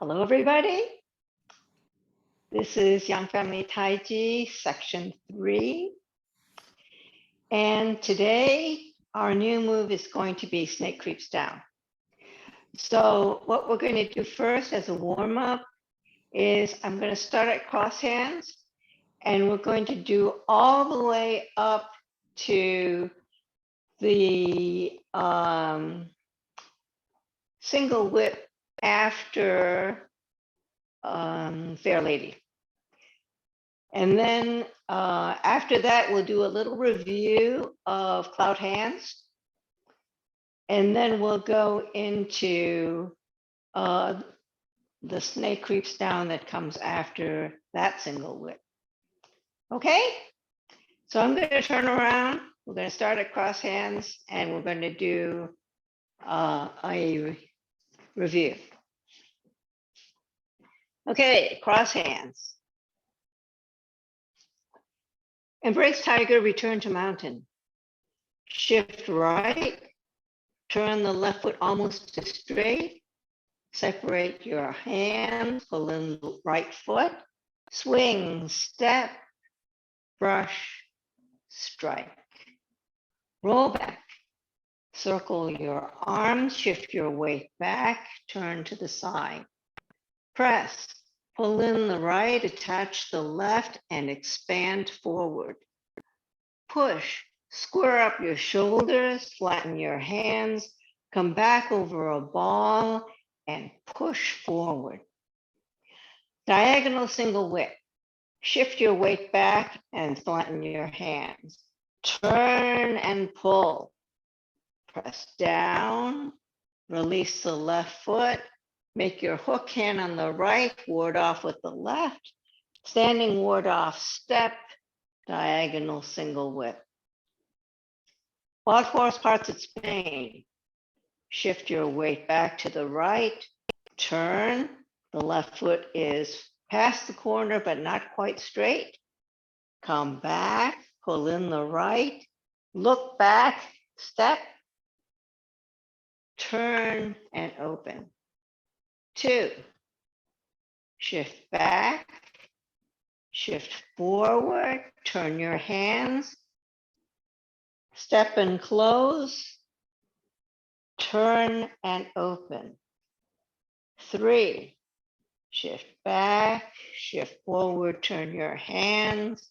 Hello, everybody. This is Young Family Taiji, section 3. And today, our new move is going to be Snake Creeps Down. So what we're going to do first as a warm-up is I'm going to start at cross hands, and we're going to do all the way up to the single whip after Fair Lady. And then after that, we'll do a little review of cloud hands. And then we'll go into the snake creeps down that comes after that single whip. Okay, so I'm going to turn around. We're going to start at cross hands, and we're going to do a review. Okay, cross hands. Embrace tiger, return to mountain. Shift right, turn the left foot almost to straight. Separate your hands, pull in the right foot. Swing, step, brush, strike. Roll back. Circle your arms, shift your weight back, turn to the side. Press, pull in the right, attach the left, and expand forward. Push, square up your shoulders, flatten your hands, come back over a ball, and push forward. Diagonal single whip. Shift your weight back and flatten your hands. Turn and pull. Press down, release the left foot, make your hook hand on the right, ward off with the left, standing ward off step, diagonal single whip. Wild horse parts at Spain. Shift your weight back to the right, turn, the left foot is past the corner but not quite straight. Come back, pull in the right, look back, step, turn and open. 2, shift back, shift forward, turn your hands, step and close, turn and open. 3, shift back, shift forward, turn your hands,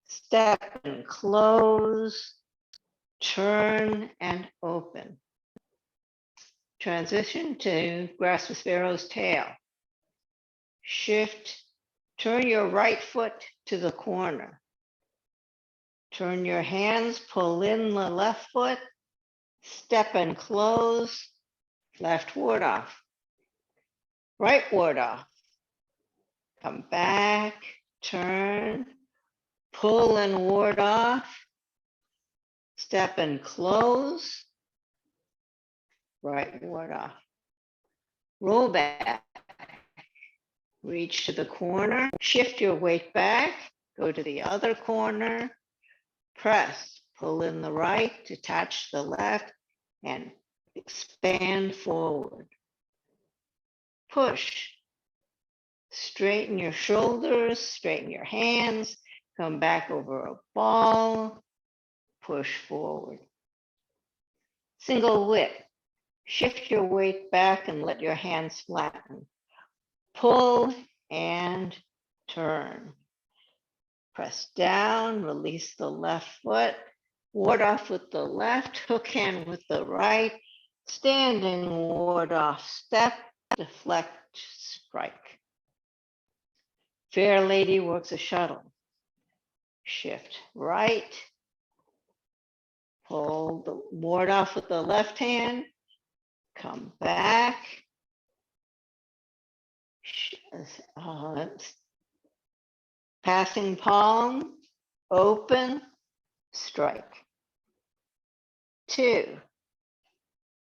step and close, turn and open. Transition to grasp the sparrow's tail. Shift, turn your right foot to the corner. Turn your hands, pull in the left foot, step and close, left ward off, right ward off. Come back, turn, pull and ward off, step and close, right ward off. Roll back, reach to the corner, shift your weight back, go to the other corner, press, pull in the right, detach the left, and expand forward. Push, straighten your shoulders, straighten your hands, come back over a ball, push forward. Single whip. Shift your weight back and let your hands flatten. Pull and turn. Press down, release the left foot, ward off with the left, hook hand with the right, standing ward off step, deflect, strike. Fair Lady works a shuttle. Shift right, pull the ward off with the left hand, come back, passing palm, open, strike. 2,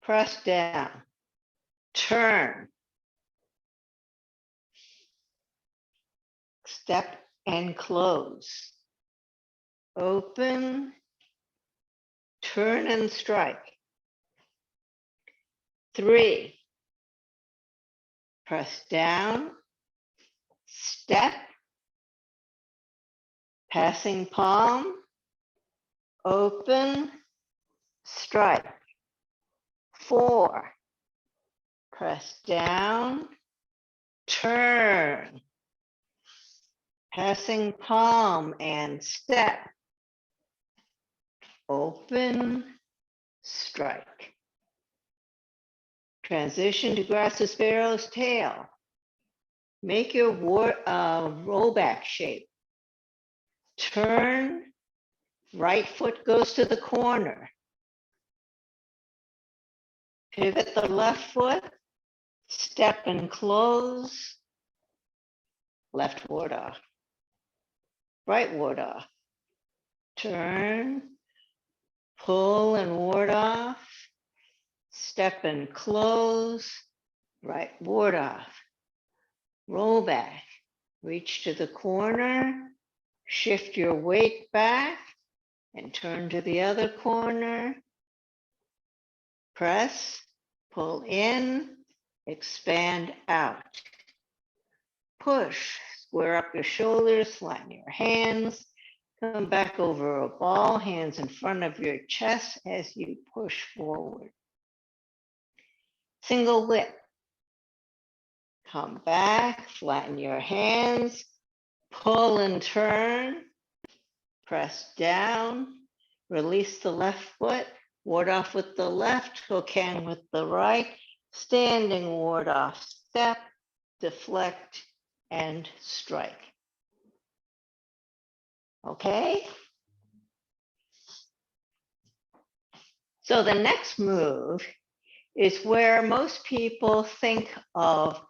press down, turn, step and close, open, turn and strike. 3, press down, step, passing palm, open, strike. 4, press down, turn, passing palm and step, open, strike. Transition to grasshopper sparrow's tail. Make your rollback shape. Turn, right foot goes to the corner. Pivot the left foot, step and close, left ward off, right ward off. Turn, pull and ward off, step and close, right ward off. Roll back, reach to the corner, shift your weight back and turn to the other corner. Press, pull in, expand out. Push, square up your shoulders, flatten your hands, come back over a ball, hands in front of your chest as you push forward. Single whip. Come back, flatten your hands, pull and turn, press down, release the left foot, ward off with the left, hook hand with the right, standing ward off, step, deflect, and strike. Okay? So the next move is where most people think of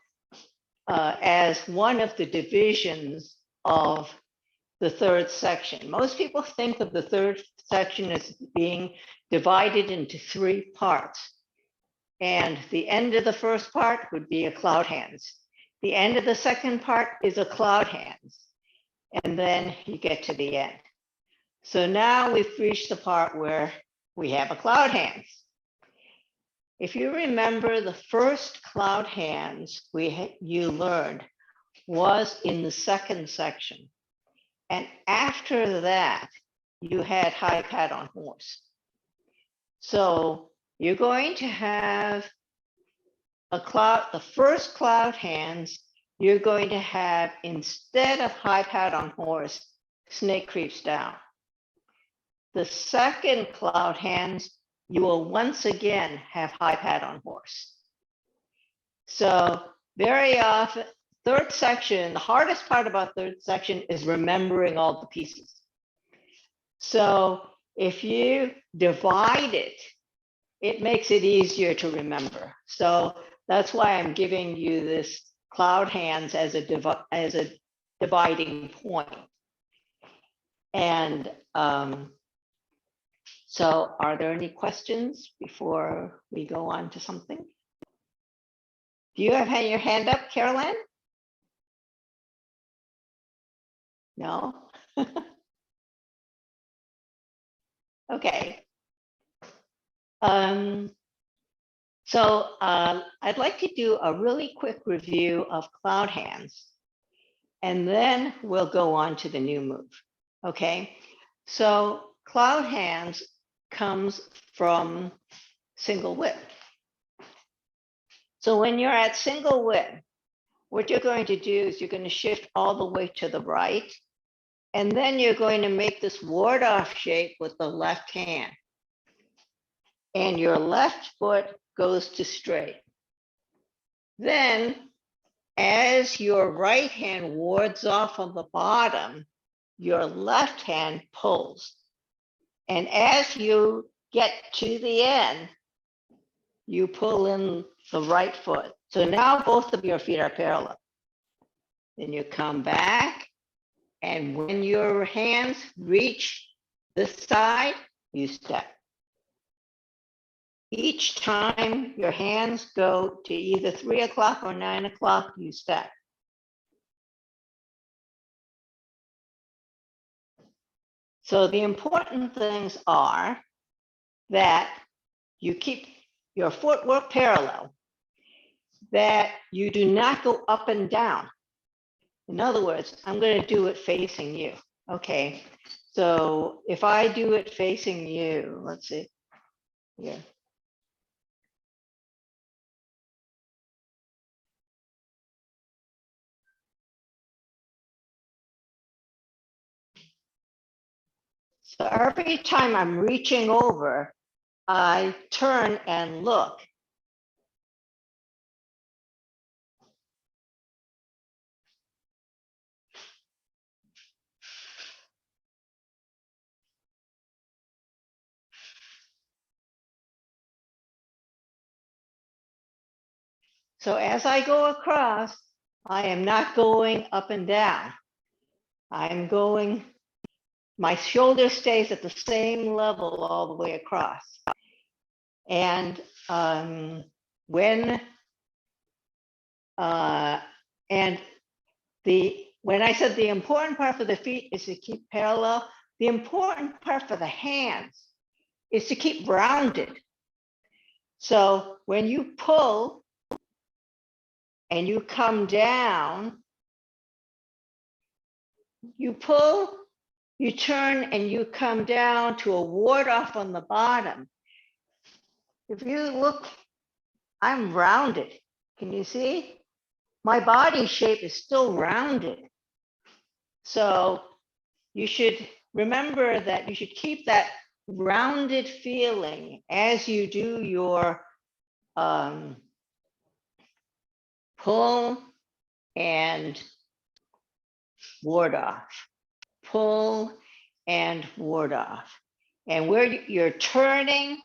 as one of the divisions of the third section. Most people think of the third section as being divided into 3 parts. And the end of the first part would be a cloud hands. The end of the second part is a cloud hands. And then you get to the end. So now we've reached the part where we have a cloud hands. If you remember, the first cloud hands you learned was in the second section. And after that, you had high pat on horse. So you're going to have the first cloud hands, you're going to have, instead of high pat on horse, snake creeps down. The second cloud hands, you will once again have high pat on horse. So very often, third section, the hardest part about third section is remembering all the pieces. So if you divide it, it makes it easier to remember. So that's why I'm giving you this cloud hands as a dividing point. And so are there any questions before we go on to something? Do you have your hand up, Carolyn? No? Okay. So I'd like to do a really quick review of cloud hands, and then we'll go on to the new move. Okay. So cloud hands comes from single whip. So when you're at single whip, what you're going to do is you're going to shift all the way to the right, and then you're going to make this ward off shape with the left hand. And your left foot goes to straight. Then, as your right hand wards off on the bottom, your left hand pulls. And as you get to the end, you pull in the right foot. So now both of your feet are parallel. Then you come back, and when your hands reach this side, you step. Each time your hands go to either 3 o'clock or 9 o'clock, you step. So the important things are that you keep your footwork parallel, that you do not go up and down. In other words, I'm going to do it facing you. Okay, so if I do it facing you, let's see here. So every time I'm reaching over, I turn and look. So as I go across, I am not going up and down. I'm going, my shoulder stays at the same level all the way across. And when I said the important part for the feet is to keep parallel, the important part for the hands is to keep rounded. So when you pull and you come down, you pull, you turn, and you come down to a ward off on the bottom. If you look, I'm rounded. Can you see? My body shape is still rounded. So you should remember that you should keep that rounded feeling as you do your pull and ward off, pull and ward off. And where you're turning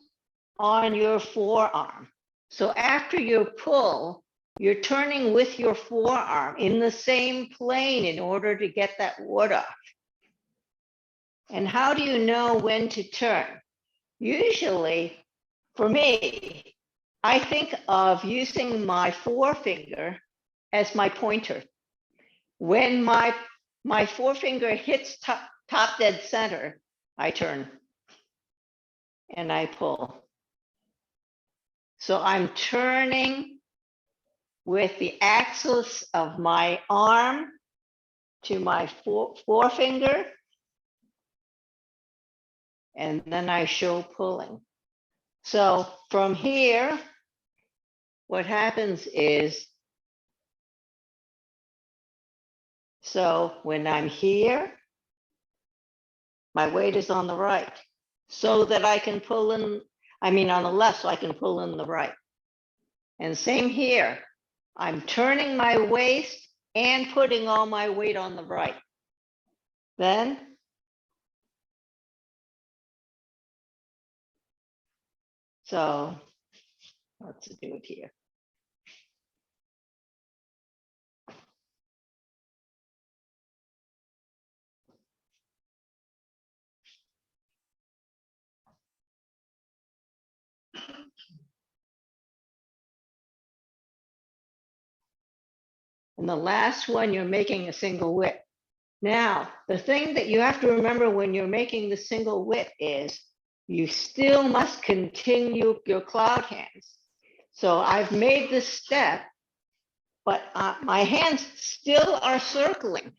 on your forearm. So after your pull, you're turning with your forearm in the same plane in order to get that ward off. And how do you know when to turn? Usually, for me, I think of using my forefinger as my pointer. When my forefinger hits top dead center, I turn and I pull. So I'm turning with the axis of my arm to my forefinger, and then I show pulling. So from here, what happens is, so when I'm here, my weight is on the right, so that I can pull in, on the left, so I can pull in the right. And same here, I'm turning my waist and putting all my weight on the right. Then, so let's do it here. And the last one, you're making a single whip. Now, the thing that you have to remember when you're making the single whip is you still must continue your cloud hands. So I've made this step, but my hands still are circling.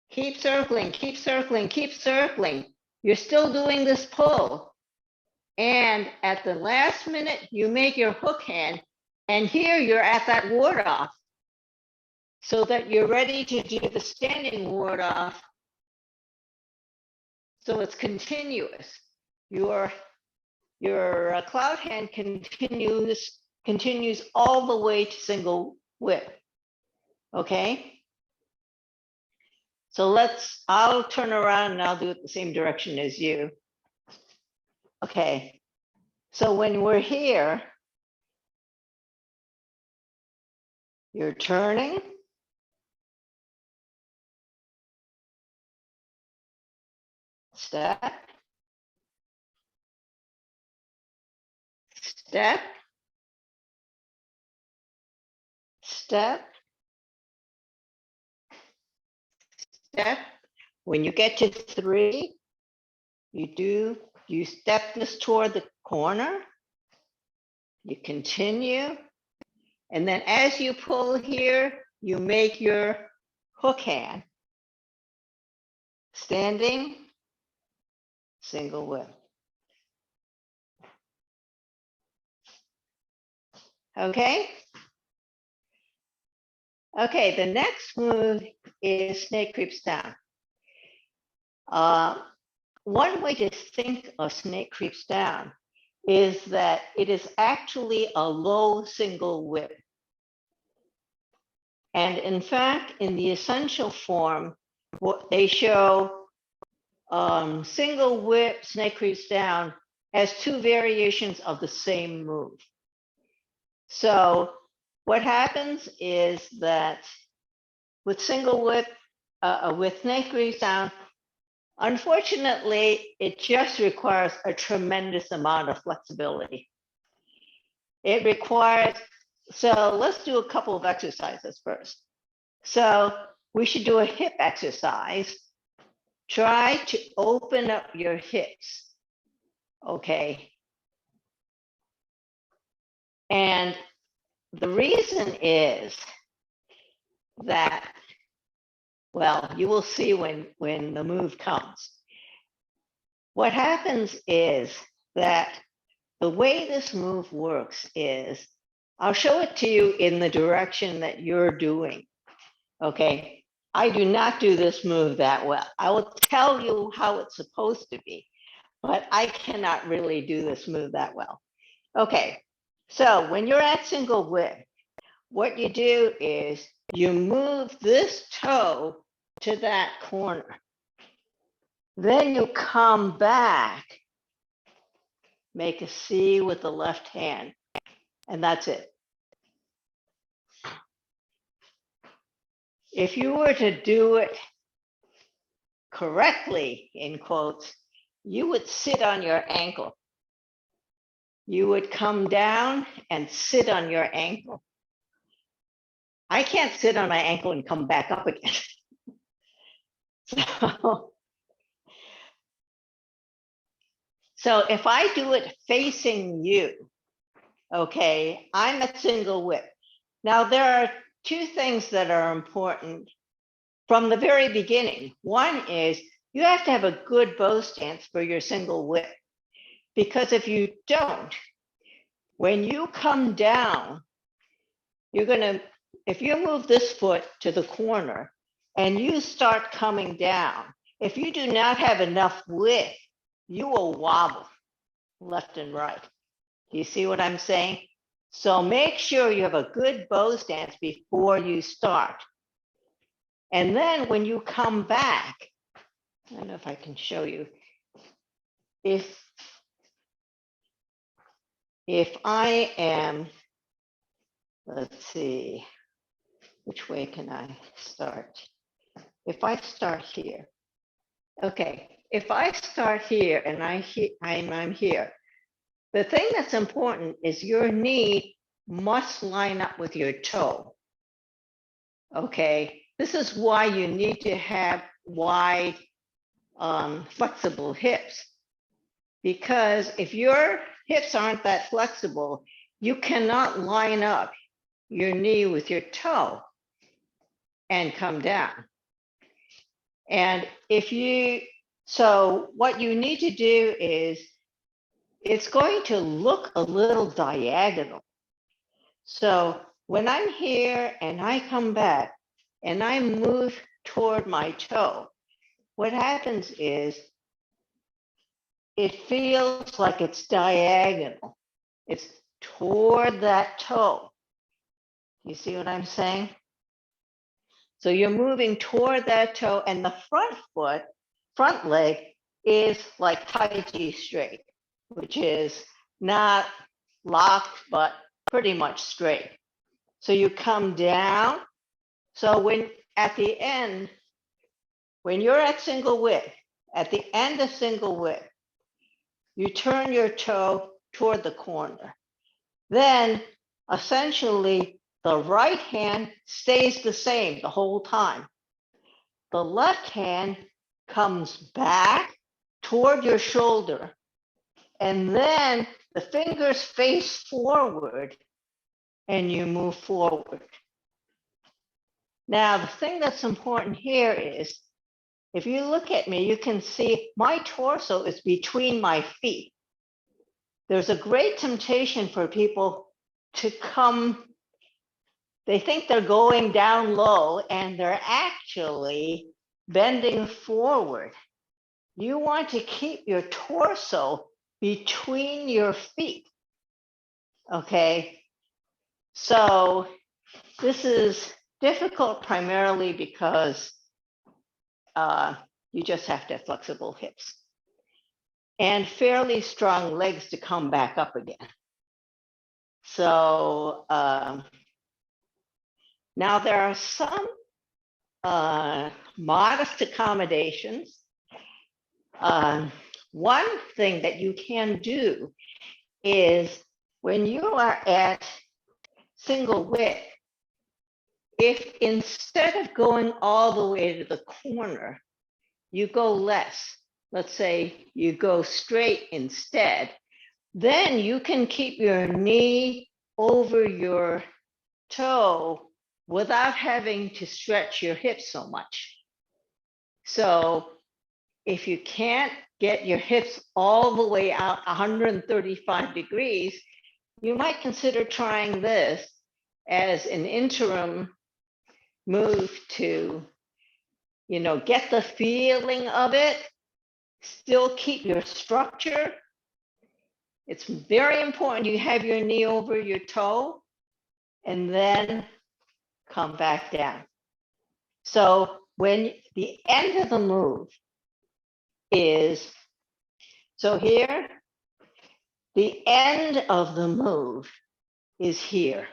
Keep circling, keep circling, keep circling. You're still doing this pull. And at the last minute, you make your hook hand, and here you're at that ward off, so that you're ready to do the standing ward off. So it's continuous. Your cloud hand continues all the way to single whip. Okay. So I'll turn around and I'll do it the same direction as you. Okay. So when we're here, you're turning. Step. Step. Step. Step. When you get to 3, you step this toward the corner. You continue, And then as you pull here, you make your hook hand. Standing, single whip. Okay? Okay, the next move is snake creeps down. One way to think of snake creeps down is that it is actually a low single whip. And in fact, in the essential form, what they show single whip snake creeps down as two variations of the same move. So what happens is that with single whip, with snake creeps down, unfortunately, it just requires a tremendous amount of flexibility. It requires, so let's do a couple of exercises first. So we should do a hip exercise. Try to open up your hips, okay? And the reason is that, well, you will see when the move comes. What happens is that the way this move works is, I'll show it to you in the direction that you're doing, okay? I do not do this move that well. I will tell you how it's supposed to be, but I cannot really do this move that well. Okay, so when you're at single whip, what you do is you move this toe to that corner. Then you come back, make a C with the left hand, and that's it. If you were to do it correctly, in quotes, you would sit on your ankle. You would come down and sit on your ankle. I can't sit on my ankle and come back up again. So if I do it facing you, okay, I'm at single whip. Now there are two things that are important from the very beginning. One is you have to have a good bow stance for your single whip, because if you don't, when you come down, you're gonna, if you move this foot to the corner and you start coming down, if you do not have enough width, you will wobble left and right. Do you see what I'm saying? So make sure you have a good bow stance before you start. And then when you come back, I don't know if I can show you. If I am, let's see, which way can I start? If I start here, okay. If I start here and I'm here, the thing that's important is your knee must line up with your toe. Okay, this is why you need to have wide, flexible hips. Because if your hips aren't that flexible, you cannot line up your knee with your toe and come down. And if you, so what you need to do is, it's going to look a little diagonal. So when I'm here and I come back and I move toward my toe, what happens is it feels like it's diagonal. It's toward that toe. You see what I'm saying? So you're moving toward that toe, and the front foot, front leg is like Tai Chi straight, which is not locked, but pretty much straight. So you come down. So when at the end, when you're at single whip, at the end of single whip, you turn your toe toward the corner. Then essentially the right hand stays the same the whole time. The left hand comes back toward your shoulder, and then the fingers face forward and you move forward. Now, the thing that's important here is, if you look at me, you can see my torso is between my feet. There's a great temptation for people to come, they think they're going down low and they're actually bending forward. You want to keep your torso between your feet, okay? So this is difficult primarily because you just have to have flexible hips and fairly strong legs to come back up again. So now there are some modest accommodations. One thing that you can do is when you are at single width, if instead of going all the way to the corner, you go less, let's say you go straight instead, then you can keep your knee over your toe without having to stretch your hips so much. So if you can't get your hips all the way out 135 degrees, you might consider trying this as an interim move to, get the feeling of it, still keep your structure. It's very important you have your knee over your toe and then come back down. So when the end of the move is, so here, the end of the move is here.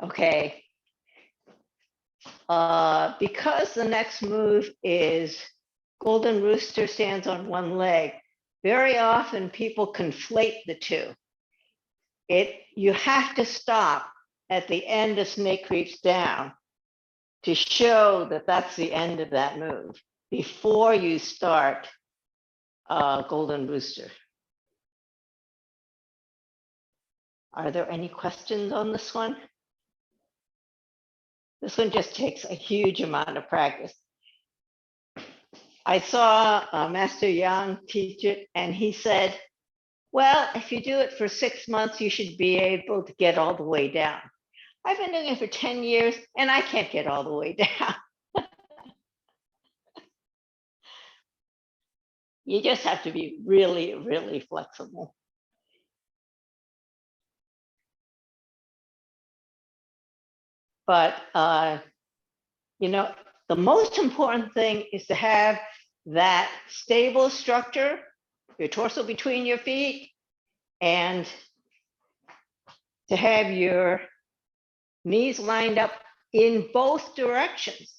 Okay. Because the next move is Golden Rooster stands on one leg, very often people conflate the two. You have to stop at the end of Snake Creeps Down to show that that's the end of that move before you start Golden Rooster. Are there any questions on this one? This one just takes a huge amount of practice. I saw Master Yang teach it, and he said, well, if you do it for 6 months, you should be able to get all the way down. I've been doing it for 10 years, and I can't get all the way down. You just have to be really, really flexible. But, the most important thing is to have that stable structure, your torso between your feet, and to have your knees lined up in both directions.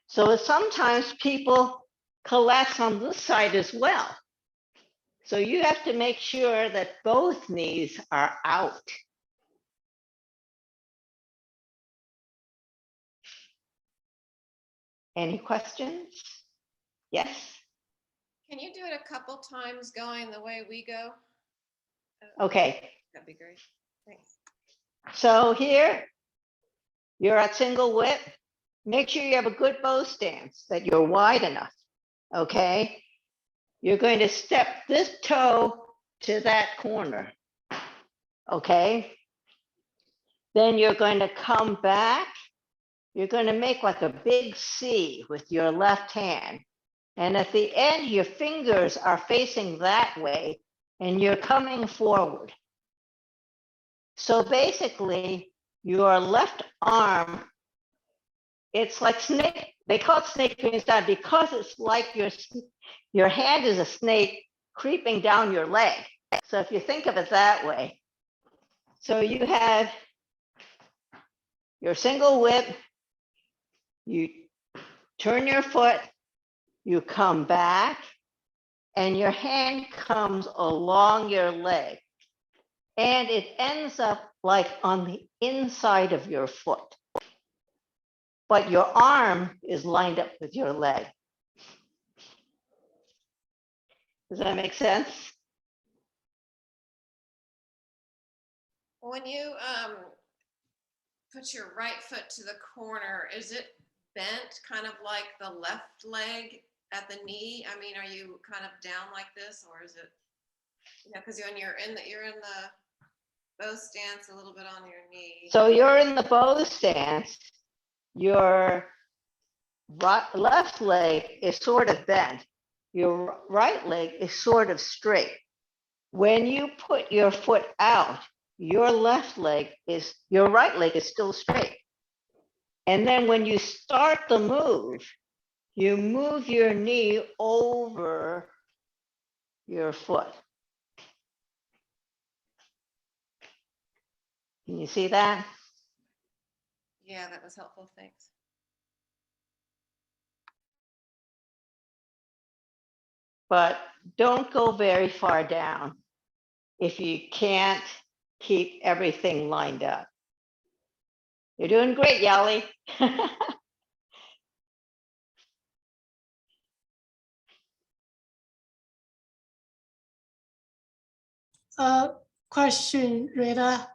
So sometimes people collapse on this side as well. So you have to make sure that both knees are out. Any questions? Yes? Can you do it a couple times going the way we go? Okay. That'd be great. Thanks. So here, you're at single width. Make sure you have a good bow stance, that you're wide enough, okay? You're going to step this toe to that corner, okay? Then you're going to come back. You're going to make like a big C with your left hand. And at the end, your fingers are facing that way, and you're coming forward. So basically, your left arm, it's like snake, they call it snake creeping down because it's like your hand is a snake creeping down your leg. So if you think of it that way, so you have your single whip, you turn your foot, you come back, and your hand comes along your leg. And it ends up like on the inside of your foot. But your arm is lined up with your leg. Does that make sense? When you put your right foot to the corner, is it bent kind of like the left leg at the knee? I mean, are you kind of down like this, or is it, because when you're in the bow stance a little bit on your knee. So you're in the bow stance, your left leg is sort of bent, your right leg is sort of straight. When you put your foot out, your right leg is still straight. And then when you start the move, you move your knee over your foot. Can you see that? Yeah, that was helpful. Thanks. But don't go very far down if you can't keep everything lined up. You're doing great, Yali. Question, Rita.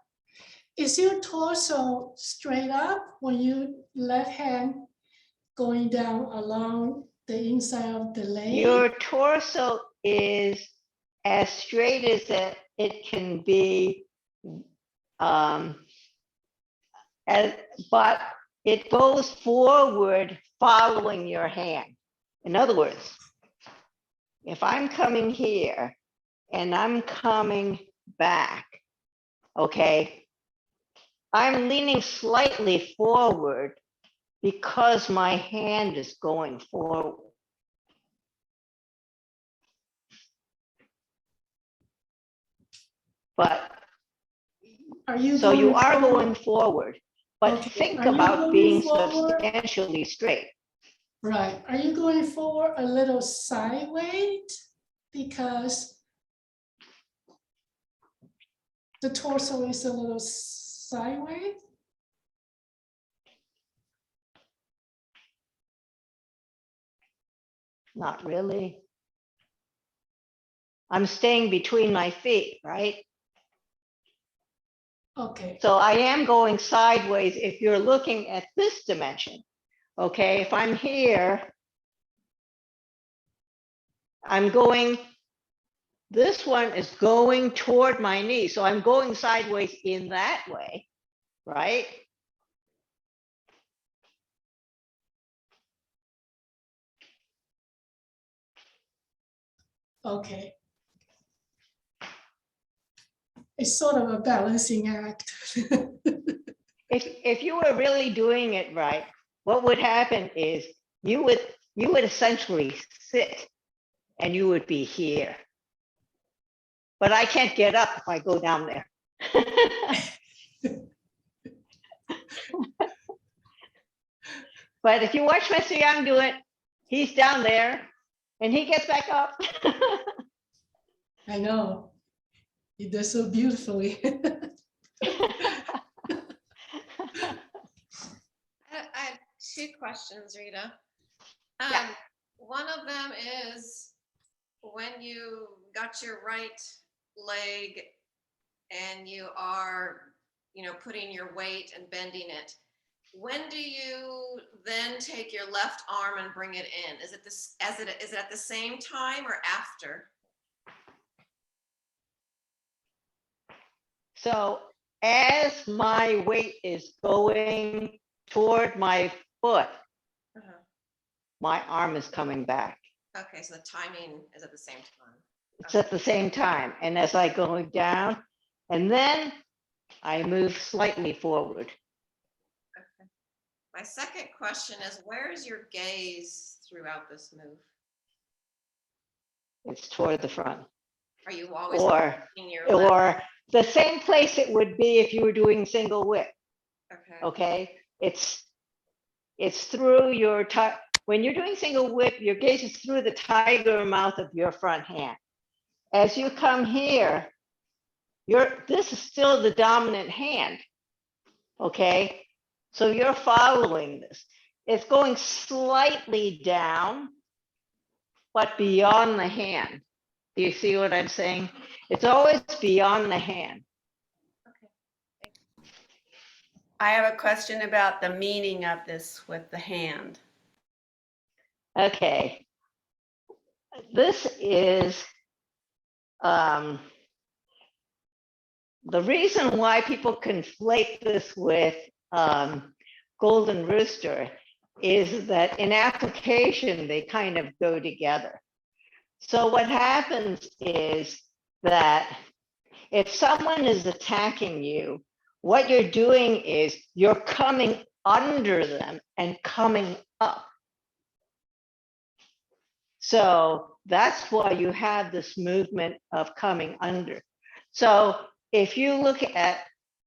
Is your torso straight up when you left hand going down along the inside of the leg? Your torso is as straight as it can be, but it goes forward following your hand. In other words, if I'm coming here and I'm coming back, okay, I'm leaning slightly forward because my hand is going forward. But so you are going forward, but okay. think Are about being forward? substantially straight. Right. Are you going forward a little sideways? Because the torso is a little sideways? Not really. I'm staying between my feet, right? Okay. So I am going sideways if you're looking at this dimension. Okay, if I'm here, I'm going, this one is going toward my knee. So I'm going sideways in that way, right? Okay. It's sort of a balancing act. If you were really doing it right, what would happen is you would essentially sit and you would be here. But I can't get up if I go down there. But if you watch Mr. Young do it, he's down there and he gets back up. I know. He does so beautifully. I had two questions, Rita. Yeah. One of them is when you got your right leg and you are, putting your weight and bending it, when do you then take your left arm and bring it in? Is it at the same time or after? So as my weight is going toward my foot, my arm is coming back. Okay, so the timing is at the same time. It's at the same time. And as I go down, and then I move slightly forward. Okay. My second question is, where is your gaze throughout this move? It's toward the front. Are you always in your or the same place it would be if you were doing single whip? Okay. Okay, it's through your when you're doing single whip, your gaze is through the tiger mouth of your front hand. As you come here, this is still the dominant hand. Okay, so you're following this. It's going slightly down, but beyond the hand. Do you see what I'm saying? It's always beyond the hand. Okay. I have a question about the meaning of this with the hand. Okay. This is the reason why people conflate this with Golden Rooster is that in application, they kind of go together. So what happens is that if someone is attacking you, what you're doing is you're coming under them and coming up. So that's why you have this movement of coming under. So if you look at,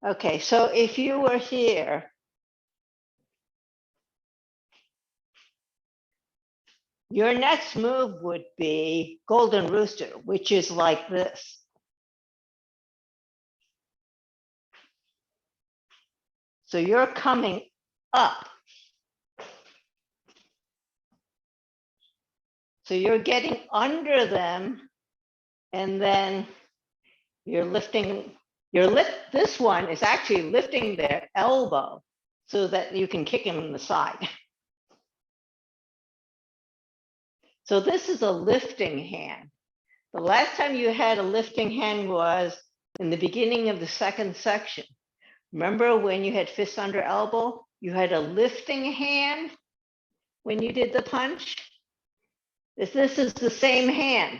okay, so if you were here, your next move would be Golden Rooster, which is like this. So you're coming up. So you're getting under them, and then you're lifting, this one is actually lifting their elbow so that you can kick him in the side. So this is a lifting hand. The last time you had a lifting hand was in the beginning of the second section. Remember when you had fist under elbow, you had a lifting hand when you did the punch? This is the same hand.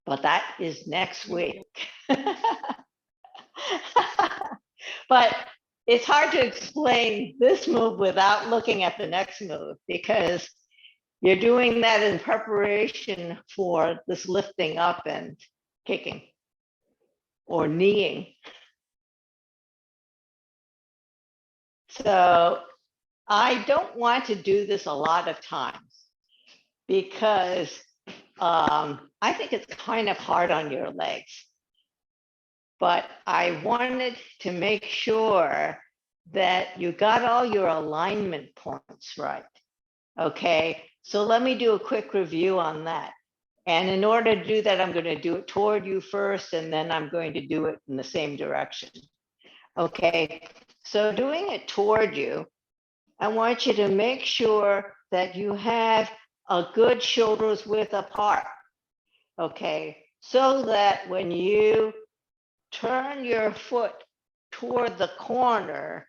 But that is next week. But it's hard to explain this move without looking at the next move, because you're doing that in preparation for this lifting up and kicking or kneeing. So I don't want to do this a lot of times because I think it's kind of hard on your legs. But I wanted to make sure that you got all your alignment points right. Okay, so let me do a quick review on that. And in order to do that, I'm going to do it toward you first, and then I'm going to do it in the same direction. Okay, so doing it toward you, I want you to make sure that you have a good shoulders width apart. Okay, so that when you turn your foot toward the corner,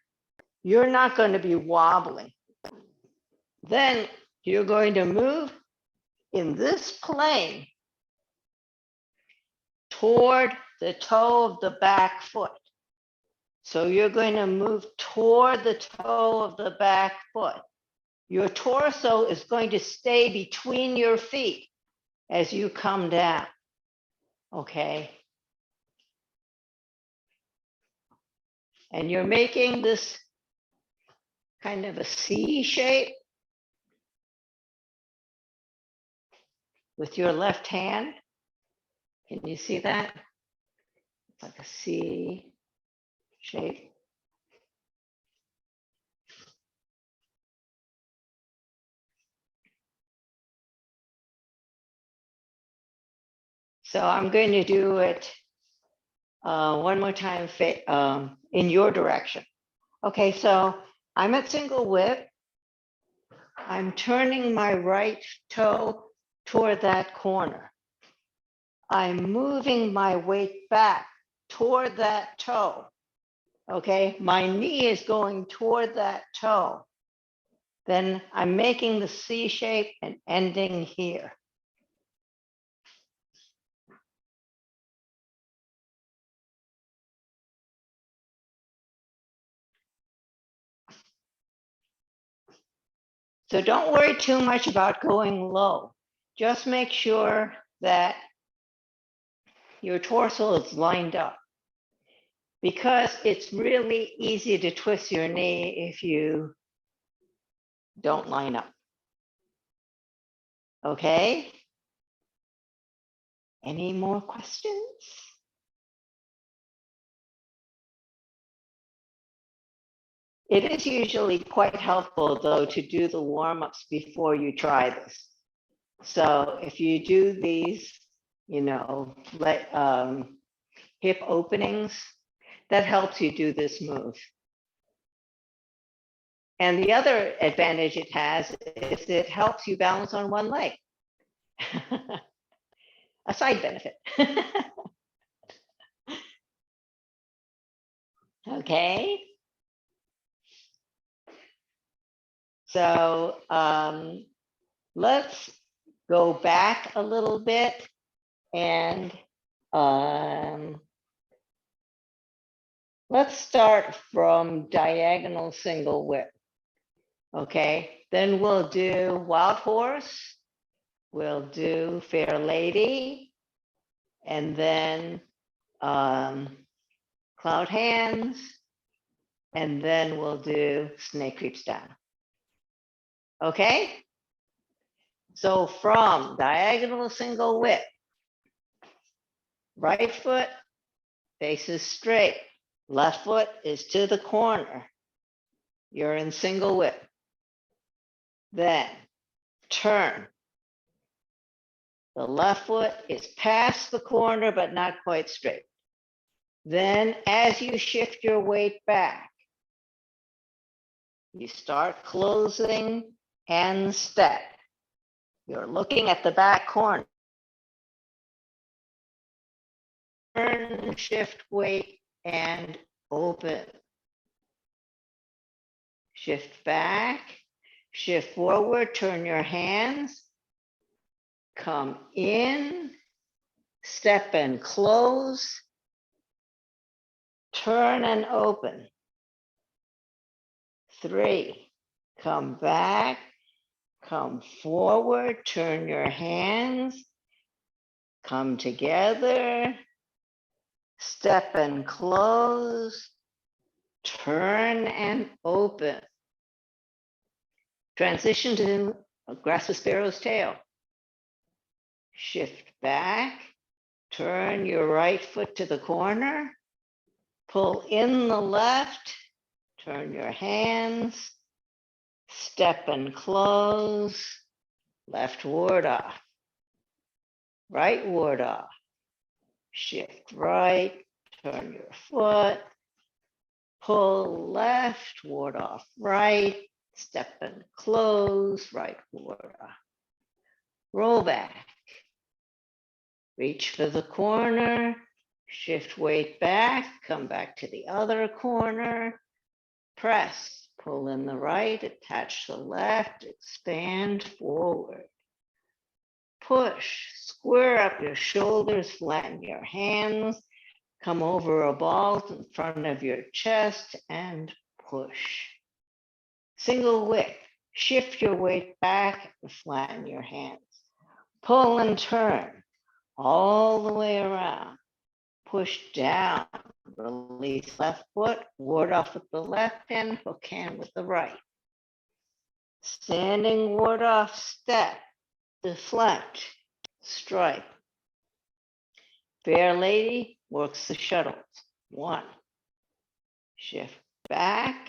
you're not going to be wobbling. Then you're going to move in this plane toward the toe of the back foot. So you're going to move toward the toe of the back foot. Your torso is going to stay between your feet as you come down. Okay. And you're making this kind of a C shape with your left hand. Can you see that? It's like a C shape. So I'm going to do it one more time in your direction. Okay, so I'm at single whip. I'm turning my right toe toward that corner. I'm moving my weight back toward that toe. Okay, my knee is going toward that toe. Then I'm making the C shape and ending here. So don't worry too much about going low. Just make sure that your torso is lined up, because it's really easy to twist your knee if you don't line up. Okay? Any more questions? It is usually quite helpful, though, to do the warm-ups before you try this. So if you do these, hip openings. That helps you do this move. And the other advantage it has is it helps you balance on one leg. A side benefit. Okay. So let's go back a little bit and let's start from diagonal single whip. Okay, then we'll do wild horse, we'll do fair lady, and then cloud hands, and then we'll do snake creeps down. Okay, so from diagonal single whip, right foot faces straight, left foot is to the corner. You're in single whip. Then turn. The left foot is past the corner, but not quite straight. Then as you shift your weight back, you start closing and step. You're looking at the back corner. Turn, shift weight, and open. Shift back, shift forward, turn your hands, come in, step and close, turn and open. 3, come back, come forward, turn your hands, come together, step and close, turn and open. Transition to a grasp a sparrow's tail. Shift back, turn your right foot to the corner, pull in the left, turn your hands, step and close, left ward off, right ward off, shift right, turn your foot, pull left, ward off right, step and close, right ward off, roll back, reach for the corner, shift weight back, come back to the other corner, press, pull in the right, attach the left, expand forward. Push, square up your shoulders, flatten your hands, come over a ball in front of your chest and push. Single whip, shift your weight back and flatten your hands. Pull and turn all the way around. Push down, release left foot, ward off with the left hand, hook hand with the right. Standing ward off step, deflect, strike. Fair lady works the shuttles. 1, shift back,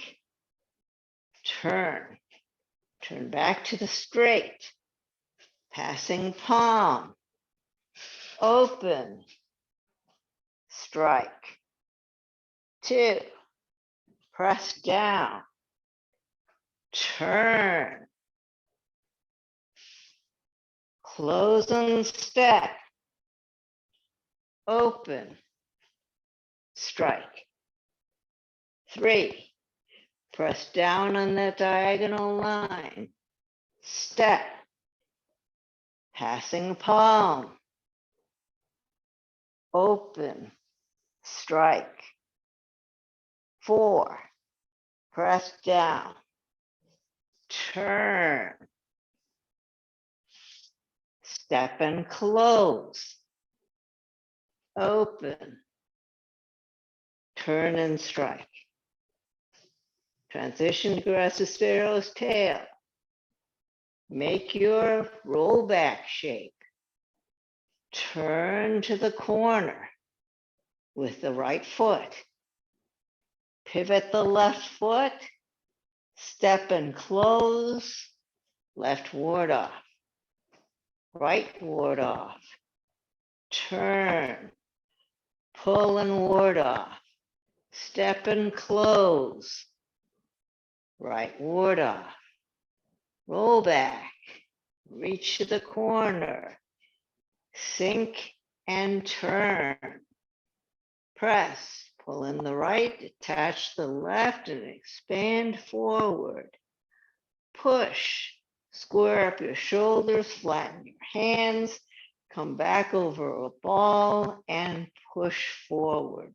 turn back to the straight, passing palm, open, strike. 2, press down, turn, close and step, open, strike. 3, press down on the diagonal line, step, passing palm, open, strike. 4, press down, turn, step and close, open, turn and strike. Transition to grasp a sparrow's tail. Make your rollback shape. Turn to the corner with the right foot. Pivot the left foot, step and close, left ward off, right ward off, turn, pull and ward off, step and close, right ward off, roll back, reach to the corner, sink and turn, press, pull in the right, attach the left and expand forward, push, square up your shoulders, flatten your hands, come back over a ball and push forward.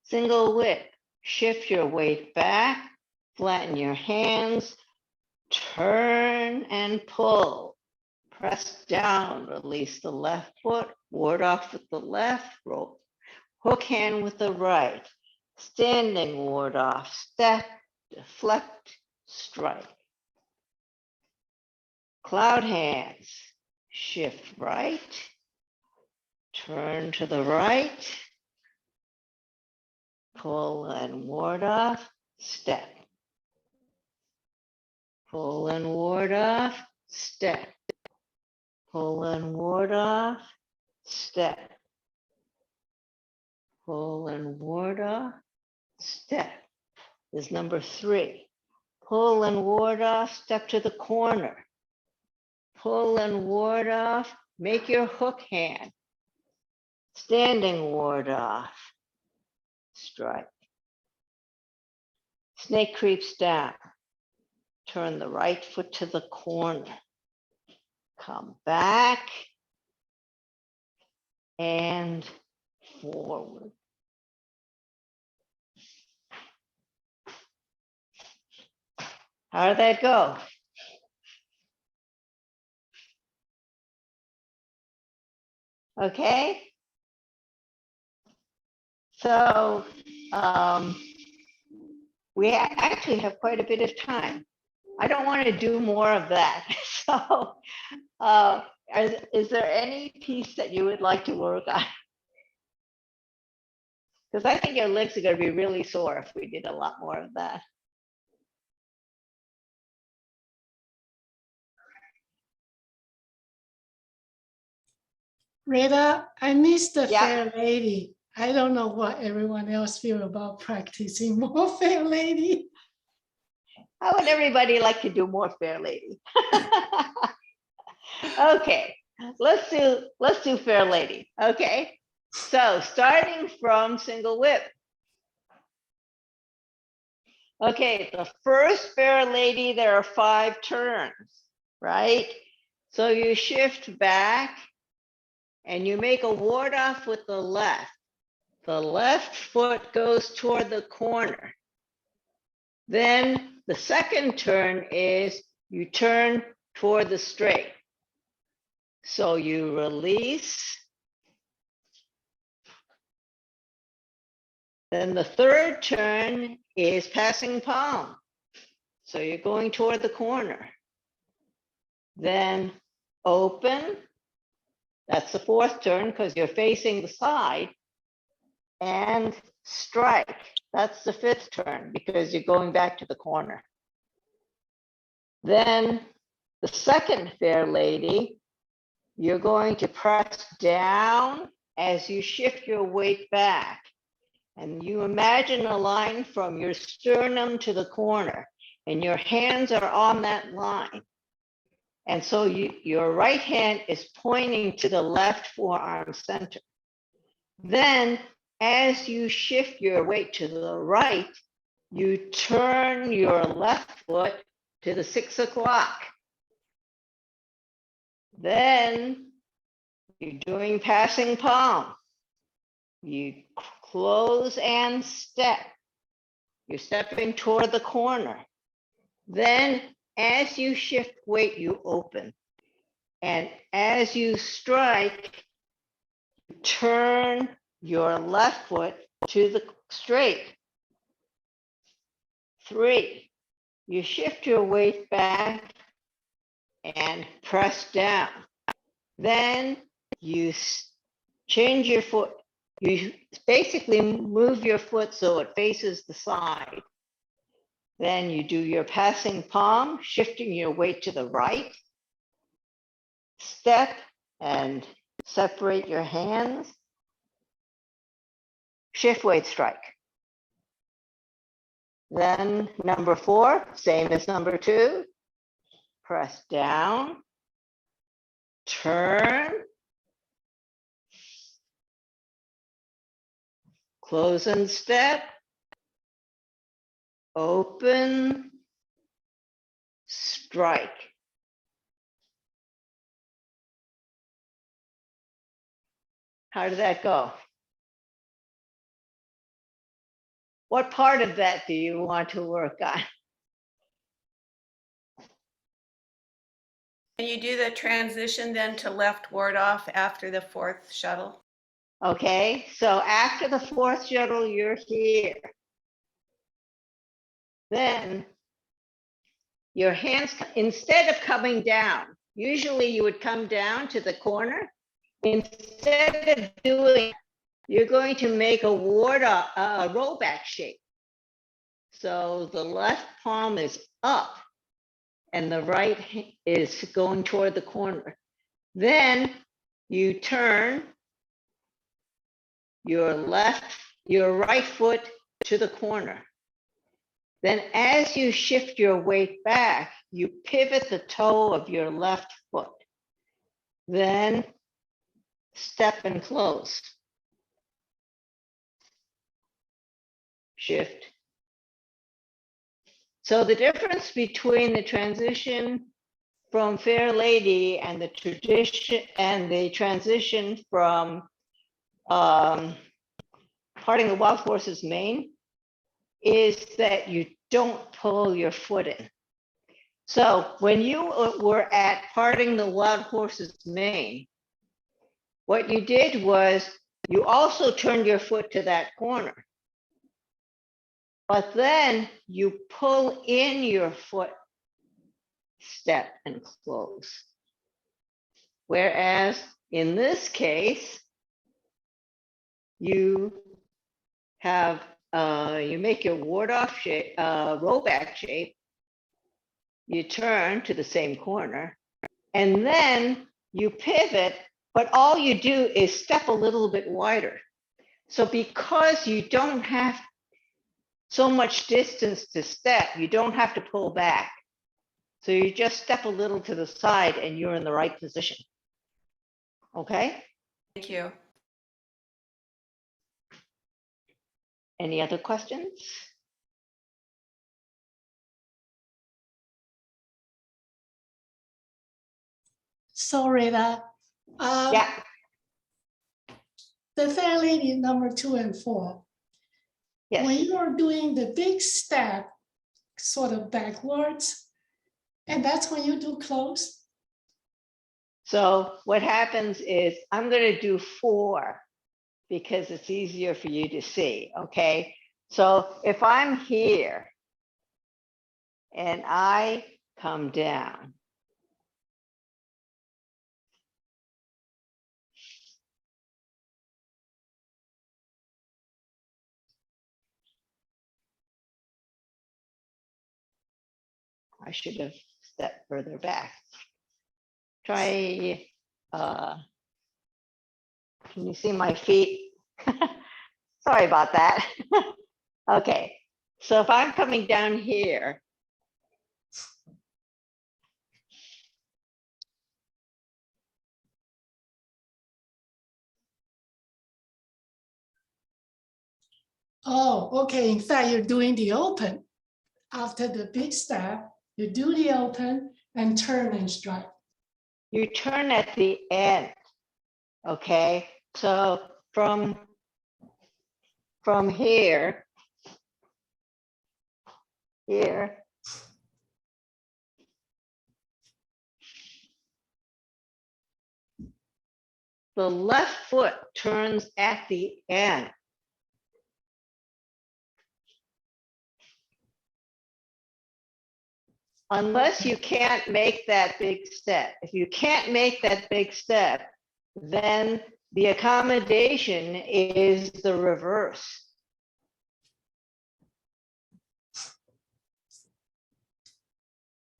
Single whip, shift your weight back, flatten your hands, turn and pull. Press down, release the left foot, ward off with the left, roll, hook hand with the right, standing ward off, step, deflect, strike. Cloud hands, shift right, turn to the right, pull and ward off, step. Pull and ward off, step. Pull and ward off, step. Pull and ward off, step. Is number 3. Pull and ward off, step to the corner. Pull and ward off, make your hook hand. Standing ward off, strike. Snake creeps down. Turn the right foot to the corner. Come back and forward. How did that go? Okay. So we actually have quite a bit of time. I don't want to do more of that. So is there any piece that you would like to work on? Because I think your legs are going to be really sore if we did a lot more of that. Rita, I missed the Yeah. Fair Lady. I don't know what everyone else feel about practicing more Fair Lady. How would everybody like to do more Fair Lady? Okay, let's do Fair Lady. Okay, so starting from single whip. Okay, the first Fair Lady, there are 5 turns, right? So you shift back and you make a ward off with the left. The left foot goes toward the corner. Then the second turn is you turn toward the straight. So you release. Then the third turn is passing palm. So you're going toward the corner. Then open. That's the 4th turn because you're facing the side. And strike. That's the 5th turn because you're going back to the corner. Then the second Fair Lady, you're going to press down as you shift your weight back. And you imagine a line from your sternum to the corner, and your hands are on that line. And so your right hand is pointing to the left forearm center. Then as you shift your weight to the right, you turn your left foot to the 6 o'clock. Then you're doing passing palm. You close and step. You're stepping toward the corner. Then as you shift weight, you open. And as you strike, turn your left foot to the straight. 3, you shift your weight back and press down. Then you change your foot. You basically move your foot so it faces the side. Then you do your passing palm, shifting your weight to the right. Step and separate your hands, shift weight strike. Then number 4, same as number 2, press down, turn, close and step, open, strike. How did that go? What part of that do you want to work on? Can you do the transition then to left ward off after the 4th shuttle? Okay, so after the 4th shuttle, you're here. Then your hands, instead of coming down, usually you would come down to the corner. Instead of doing, you're going to make a rollback shape. So the left palm is up and the right is going toward the corner. Then you turn your right foot to the corner. Then as you shift your weight back, you pivot the toe of your left foot. Then step and close. Shift. So the difference between the transition from Fair Lady and the transition from parting the wild horse's mane is that you don't pull your foot in. So when you were at parting the wild horse's mane, what you did was you also turned your foot to that corner. But then you pull in your foot, step and close. Whereas in this case, you have, you make your ward off shape, rollback shape, you turn to the same corner, and then you pivot, but all you do is step a little bit wider. So because you don't have so much distance to step, you don't have to pull back. So you just step a little to the side and you're in the right position. Okay? Thank you. Any other questions? Sorry that. Yeah. The Fair Lady number 2 and 4. When Yes. you are doing the big step, sort of backwards, and that's when you do close. So what happens is I'm going to do 4 because it's easier for you to see. Okay. So if I'm here and I come down, I should have stepped further back. Try, can you see my feet? Sorry about that. Okay, so if I'm coming down here, Oh, okay. In fact, you're doing the open. After the big step, you do the open and turn and strike. you turn at the end. Okay, so from here, the left foot turns at the end. Unless you can't make that big step. If you can't make that big step, then the accommodation is the reverse.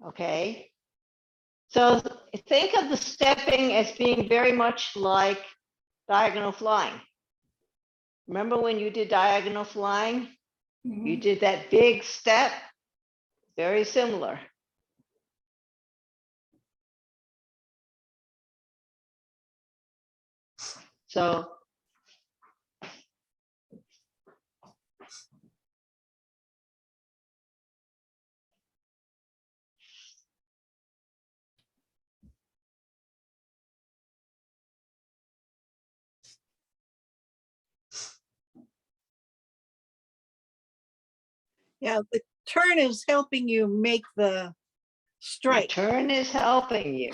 Okay. So think of the stepping as being very much like diagonal flying. Remember when you did diagonal flying? You Mhm. did that big step, very similar. So Yeah, the turn is helping you make the the strike. turn is helping you.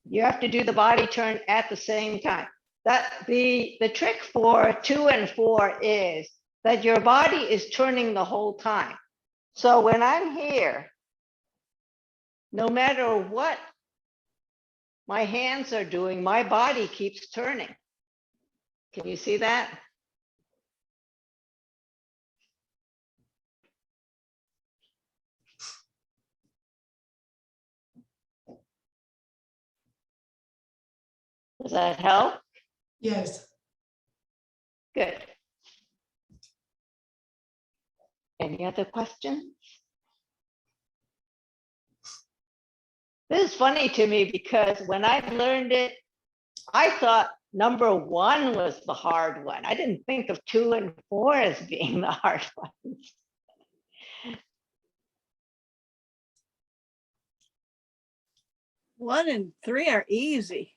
You have to do the body turn at the same time. That the trick for 2 and 4 is that your body is turning the whole time. So when I'm here, no matter what my hands are doing, my body keeps turning. Can you see that? Does that help? Yes. Good. Any other questions? This is funny to me because when I learned it, I thought number 1 was the hard one. I didn't think of 2 and 4 as being the hard ones. 1 and 3 are easy.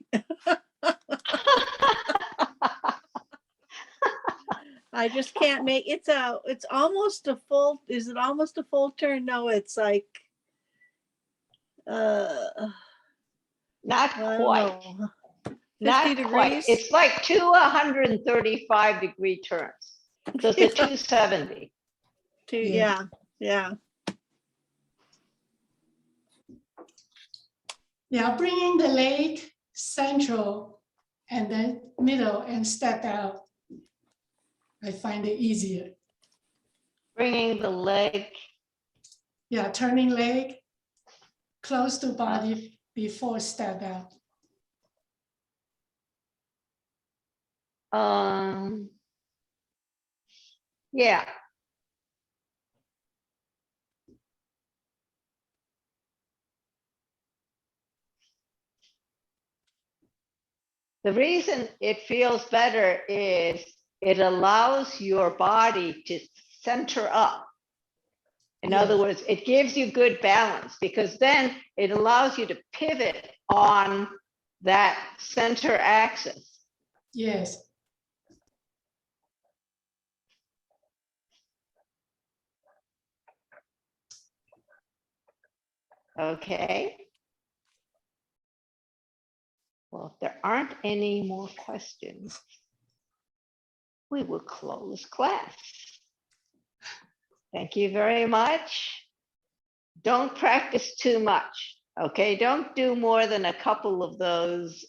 I just can't make it's almost a full, is it almost a full turn? No, it's like Not I don't quite. know, 50 Not quite. degrees. It's like 2 135-degree turns. So it's a 270. Yeah, yeah. Yeah, bringing the leg central and then middle and step out. I find it easier. Bringing the leg. Yeah, turning leg close to body before step out. Yeah. The reason it feels better is it allows your body to center up. In other words, it gives you good balance because then it allows you to pivot on that center axis. Yes. Okay. Well, if there aren't any more questions, we will close class. Thank you very much. Don't practice too much, okay? Don't do more than a couple of those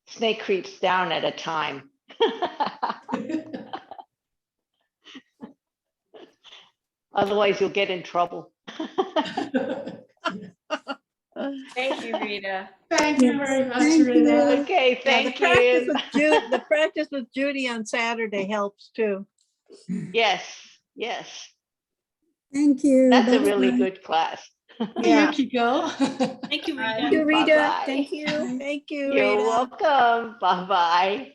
snake creeps down at a time. Otherwise, you'll get in trouble. Thank you, Rita. Thank you very much, Thank you. Rita. Okay, The thank practice you. with Judy, the practice with Judy on Saturday helps too. Yes, yes. Thank you. That's a really Bye-bye. good class. Yeah. Yukiko. Thank you, Thank Rita. you, Rita. Bye-bye. Thank you. Thank you, You're Rita. welcome. Bye-bye.